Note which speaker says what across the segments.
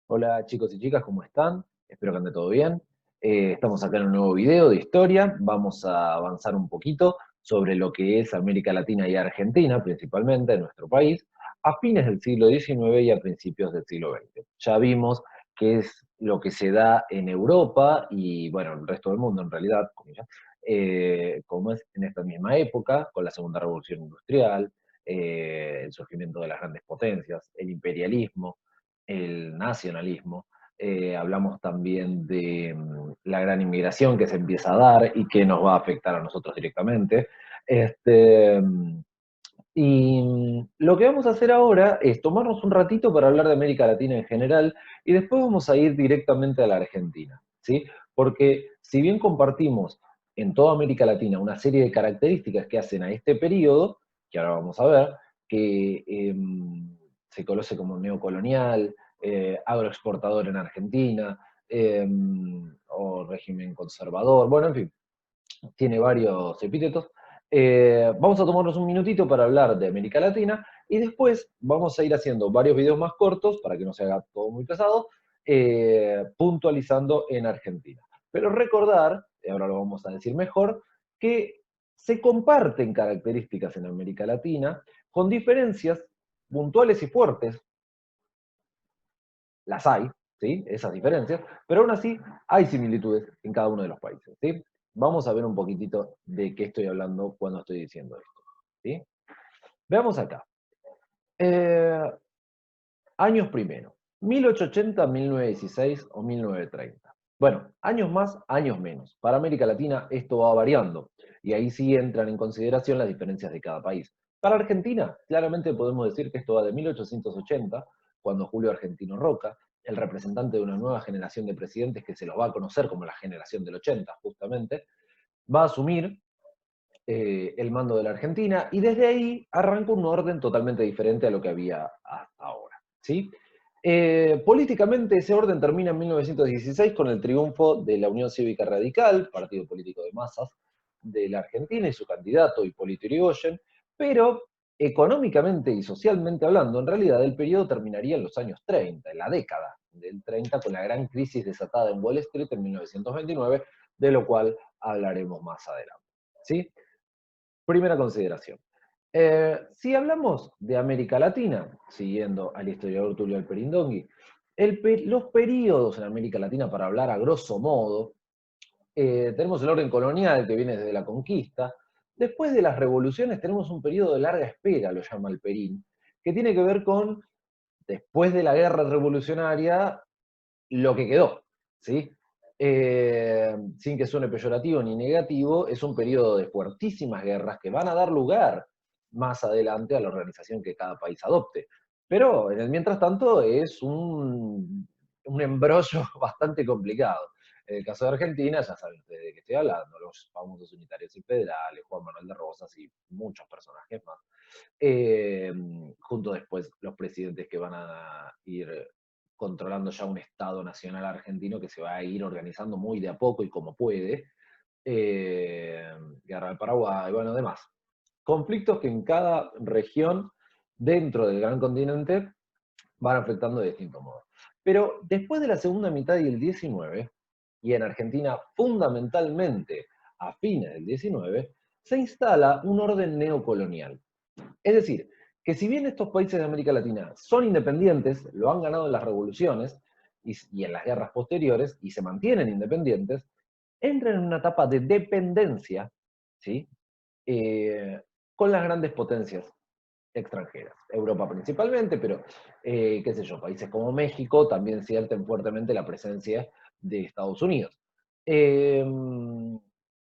Speaker 1: Hola chicos y chicas, ¿cómo están? Espero que ande todo bien. Estamos acá en un nuevo video de historia. Vamos a avanzar un poquito sobre lo que es América Latina y Argentina, principalmente en nuestro país, a fines del siglo XIX y a principios del siglo XX. Ya vimos qué es lo que se da en Europa y, bueno, en el resto del mundo en realidad, comillas, como es en esta misma época, con la Segunda Revolución Industrial, el surgimiento de las grandes potencias, el imperialismo, el nacionalismo. Hablamos también de la gran inmigración que se empieza a dar y que nos va a afectar a nosotros directamente. Este, y lo que vamos a hacer ahora es tomarnos un ratito para hablar de América Latina en general y después vamos a ir directamente a la Argentina, ¿sí? Porque si bien compartimos en toda América Latina una serie de características que hacen a este periodo, que ahora vamos a ver, que se conoce como neocolonial, agroexportador en Argentina, o régimen conservador, bueno, en fin, tiene varios epítetos. Vamos a tomarnos un minutito para hablar de América Latina y después vamos a ir haciendo varios videos más cortos para que no se haga todo muy pesado, puntualizando en Argentina. Pero recordar, y ahora lo vamos a decir mejor, que se comparten características en América Latina con diferencias puntuales y fuertes, las hay, ¿sí? Esas diferencias, pero aún así hay similitudes en cada uno de los países, ¿sí? Vamos a ver un poquitito de qué estoy hablando cuando estoy diciendo esto, ¿sí? Veamos acá. Eh, Años primero, 1880, 1916 o 1930. Bueno, años más, años menos. Para América Latina esto va variando y ahí sí entran en consideración las diferencias de cada país. Para Argentina, claramente podemos decir que esto va de 1880, cuando Julio Argentino Roca, el representante de una nueva generación de presidentes que se los va a conocer como la generación del 80, justamente, va a asumir el mando de la Argentina y desde ahí arranca un orden totalmente diferente a lo que había hasta ahora, ¿sí? Políticamente ese orden termina en 1916 con el triunfo de la Unión Cívica Radical, partido político de masas de la Argentina y su candidato Hipólito Yrigoyen, pero económicamente y socialmente hablando, en realidad el periodo terminaría en los años 30, en la década del 30, con la gran crisis desatada en Wall Street en 1929, de lo cual hablaremos más adelante, ¿sí? Primera consideración. Si hablamos de América Latina, siguiendo al historiador Tulio Alperindongui, los periodos en América Latina, para hablar a grosso modo, tenemos el orden colonial que viene desde la conquista. Después de las revoluciones tenemos un periodo de larga espera, lo llama Alperín, que tiene que ver con, después de la guerra revolucionaria, lo que quedó, ¿sí? Sin que suene peyorativo ni negativo, es un periodo de fuertísimas guerras que van a dar lugar más adelante a la organización que cada país adopte. Pero en el mientras tanto es un embrollo bastante complicado. En el caso de Argentina, ya saben ustedes de qué estoy hablando, los famosos unitarios y federales, Juan Manuel de Rosas y muchos personajes más. Eh, Junto después los presidentes que van a ir controlando ya un Estado nacional argentino que se va a ir organizando muy de a poco y como puede. Guerra del Paraguay, bueno, demás. Conflictos que en cada región dentro del gran continente van afectando de distinto modo. Pero después de la segunda mitad del 19, y en Argentina fundamentalmente a fines del 19, se instala un orden neocolonial. Es decir, que si bien estos países de América Latina son independientes, lo han ganado en las revoluciones y en las guerras posteriores, y se mantienen independientes, entran en una etapa de dependencia, ¿sí? Eh, con las grandes potencias extranjeras. Europa principalmente, pero, qué sé yo, países como México también sienten fuertemente la presencia de Estados Unidos. Eh,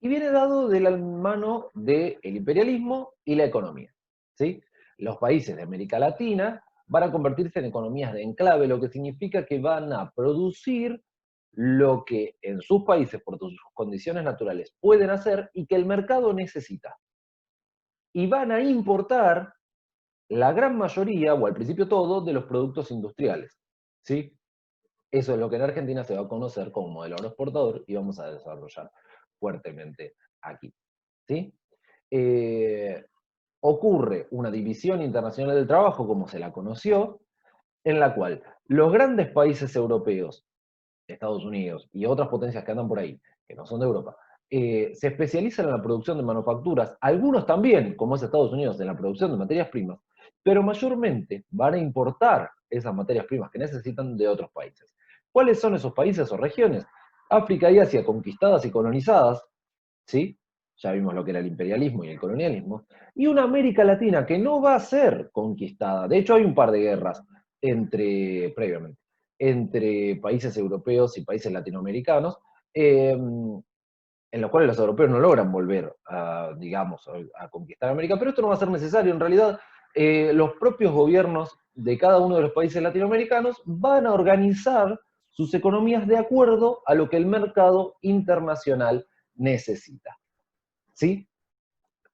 Speaker 1: y viene dado de la mano del imperialismo y la economía, ¿sí? Los países de América Latina van a convertirse en economías de enclave, lo que significa que van a producir lo que en sus países, por sus condiciones naturales, pueden hacer y que el mercado necesita. Y van a importar la gran mayoría, o al principio todo, de los productos industriales, ¿sí? Eso es lo que en Argentina se va a conocer como modelo agroexportador y vamos a desarrollar fuertemente aquí, ¿sí? Eh, Ocurre una división internacional del trabajo, como se la conoció, en la cual los grandes países europeos, Estados Unidos y otras potencias que andan por ahí, que no son de Europa, se especializan en la producción de manufacturas, algunos también, como es Estados Unidos, en la producción de materias primas, pero mayormente van a importar esas materias primas que necesitan de otros países. ¿Cuáles son esos países o regiones? África y Asia conquistadas y colonizadas, ¿sí? Ya vimos lo que era el imperialismo y el colonialismo, y una América Latina que no va a ser conquistada. De hecho, hay un par de guerras previamente, entre países europeos y países latinoamericanos, en los cuales los europeos no logran volver a, digamos, a conquistar América, pero esto no va a ser necesario. En realidad, los propios gobiernos de cada uno de los países latinoamericanos van a organizar sus economías de acuerdo a lo que el mercado internacional necesita. ¿Sí?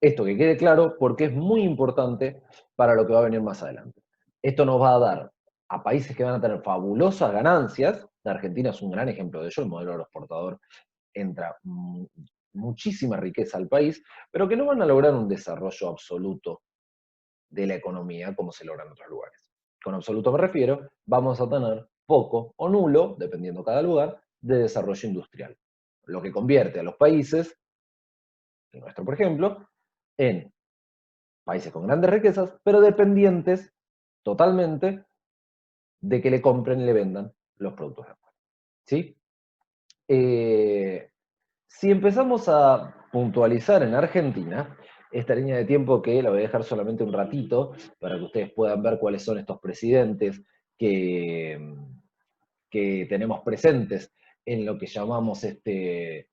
Speaker 1: Esto que quede claro porque es muy importante para lo que va a venir más adelante. Esto nos va a dar a países que van a tener fabulosas ganancias. La Argentina es un gran ejemplo de ello, el modelo agroexportador entra muchísima riqueza al país, pero que no van a lograr un desarrollo absoluto de la economía como se logra en otros lugares. Con absoluto me refiero, vamos a tener poco o nulo, dependiendo cada lugar, de desarrollo industrial. Lo que convierte a los países, el nuestro por ejemplo, en países con grandes riquezas, pero dependientes totalmente de que le compren y le vendan los productos de afuera. ¿Sí? Si empezamos a puntualizar en Argentina, esta línea de tiempo que la voy a dejar solamente un ratito para que ustedes puedan ver cuáles son estos presidentes que, que tenemos presentes en lo que llamamos este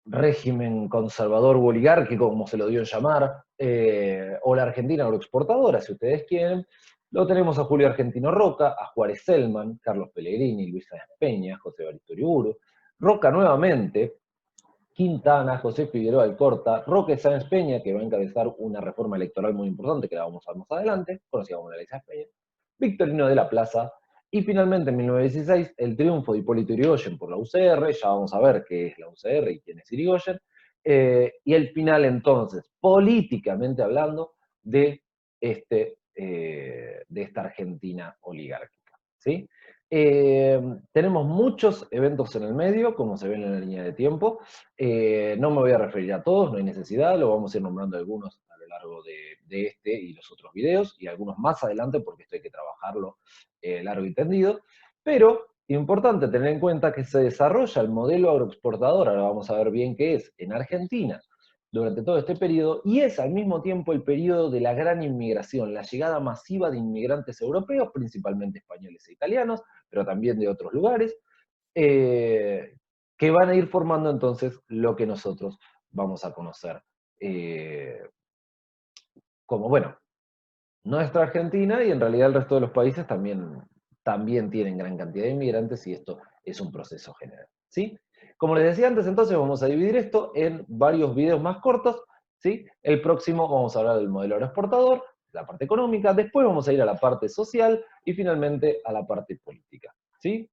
Speaker 1: régimen conservador o oligárquico, como se lo dio en llamar, o la Argentina agroexportadora, si ustedes quieren. Lo tenemos a Julio Argentino Roca, a Juárez Selman, Carlos Pellegrini, Luisa Peña, José Evaristo Uriburu, Roca nuevamente, Quintana, José Figueroa Alcorta, Roque Sáenz Peña, que va a encabezar una reforma electoral muy importante que la vamos a ver más adelante, conocida como la Ley Sáenz Peña, Victorino de la Plaza, y finalmente en 1916 el triunfo de Hipólito Yrigoyen por la UCR, ya vamos a ver qué es la UCR y quién es Yrigoyen, y el final entonces, políticamente hablando, de esta Argentina oligárquica. ¿Sí? Tenemos muchos eventos en el medio, como se ven en la línea de tiempo. No me voy a referir a todos, no hay necesidad, lo vamos a ir nombrando algunos a lo largo de este y los otros videos, y algunos más adelante porque esto hay que trabajarlo largo y tendido. Pero, importante tener en cuenta que se desarrolla el modelo agroexportador, ahora vamos a ver bien qué es, en Argentina, durante todo este periodo, y es al mismo tiempo el periodo de la gran inmigración, la llegada masiva de inmigrantes europeos, principalmente españoles e italianos, pero también de otros lugares, que van a ir formando entonces lo que nosotros vamos a conocer como, bueno, nuestra Argentina, y en realidad el resto de los países también tienen gran cantidad de inmigrantes, y esto es un proceso general, ¿sí? Como les decía antes, entonces vamos a dividir esto en varios videos más cortos, ¿sí? El próximo vamos a hablar del modelo agroexportador, la parte económica, después vamos a ir a la parte social, y finalmente a la parte política, ¿sí?